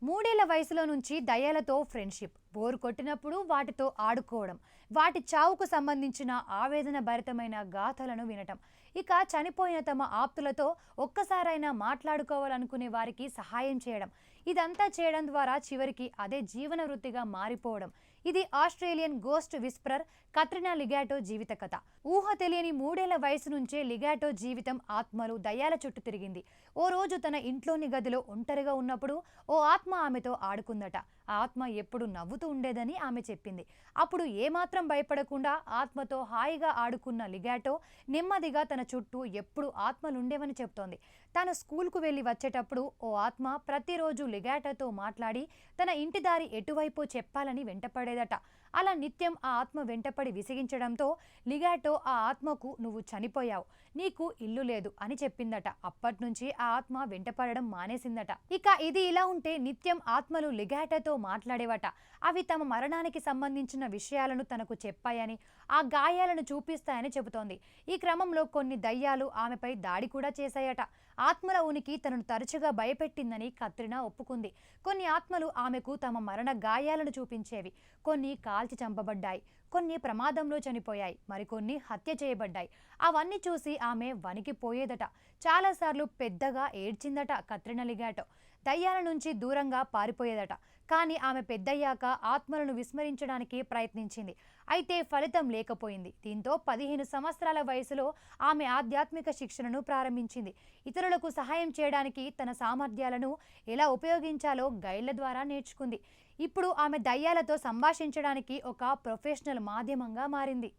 మూడేళ్ల వయసులో నుంచి దయ్యాలతో ఫ్రెండ్షిప్, బోరు కొట్టినప్పుడు వాటితో ఆడుకోవడం, వాటి చావుకు సంబంధించిన ఆవేదన భరితమైన గాథలను వినటం, ఇక చనిపోయిన తమ ఆప్తులతో ఒక్కసారైనా మాట్లాడుకోవాలనుకునే వారికి సహాయం చేయడం, ఇదంతా చేయడం ద్వారా చివరికి అదే జీవన వృత్తిగా మారిపోవడం. ఇది ఆస్ట్రేలియన్ గోస్ట్ విస్పరర్ కత్రినా లిగాటో జీవిత కథ. ఊహ తెలియని మూడేళ్ల వయసు నుంచే లిగాటో జీవితం ఆత్మలు, దయ్యాల చుట్టూ తిరిగింది. ఓ రోజు తన ఇంట్లోని గదిలో ఒంటరిగా ఉన్నప్పుడు ఓ ఆత్మ ఆమెతో ఆడుకుందట. ఆ ఆత్మ ఎప్పుడు నవ్వుతూ ఉండేదని ఆమె చెప్పింది. అప్పుడు ఏమాత్రం భయపడకుండా ఆత్మతో హాయిగా ఆడుకున్న లిగాటో నెమ్మదిగా తన చుట్టూ ఎప్పుడు ఆత్మలుండేవని చెప్తోంది. తాను స్కూల్కు వెళ్ళి వచ్చేటప్పుడు ఓ ఆత్మ ప్రతిరోజు లిగాటోతో మాట్లాడి తన ఇంటి దారి ఎటువైపో చెప్పాలని వెంటపడేదట. అలా నిత్యం ఆ ఆత్మ వెంటపడి విసిగించడంతో లిగాటో ఆ ఆత్మకు "నువ్వు చనిపోయావు, నీకు ఇల్లు లేదు" అని చెప్పిందట. అప్పట్నుంచి ఆ ఆత్మ వెంటపడడం మానేసిందట. ఇక ఇది ఇలా ఉంటే నిత్యం ఆత్మలు లిగాటోతో మాట్లాడేవట. అవి తమ మరణానికి సంబంధించిన విషయాలను తనకు చెప్పాయని, ఆ గాయాలను చూపిస్తాయని చెబుతోంది. ఈ క్రమంలో కొన్ని దయ్యాలు ఆమెపై దాడి కూడా చేశాయట. ఆత్మల ఉనికి తనను తరచుగా భయపెట్టిందని కత్రినా ఒప్పుకుంది. కొన్ని ఆత్మలు ఆమెకు తమ మరణ గాయాలను చూపించేవి. కొన్ని కాల్చి చంపబడ్డాయి, కొన్ని ప్రమాదంలో చనిపోయాయి, మరికొన్ని హత్య చేయబడ్డాయి. అవన్నీ చూసి ఆమె వణికిపోయేదట. చాలాసార్లు పెద్దగా ఏడ్చిందట కత్రినా లిగాటో. దయ్యాల నుంచి దూరంగా పారిపోయేదట. కానీ ఆమె పెద్దయ్యాక ఆత్మలను విస్మరించడానికి ప్రయత్నించింది. అయితే ఫలితం లేకపోయింది. దీంతో 15 సంవత్సరాల వయసులో ఆమె ఆధ్యాత్మిక శిక్షణను ప్రారంభించింది. ఇతరులకు సహాయం చేయడానికి తన సామర్థ్యాలను ఎలా ఉపయోగించాలో గైడ్ల ద్వారా నేర్చుకుంది. ఇప్పుడు ఆమె దయ్యాలతో సంభాషించడానికి ఒక ప్రొఫెషనల్ మాధ్యమంగా మారింది.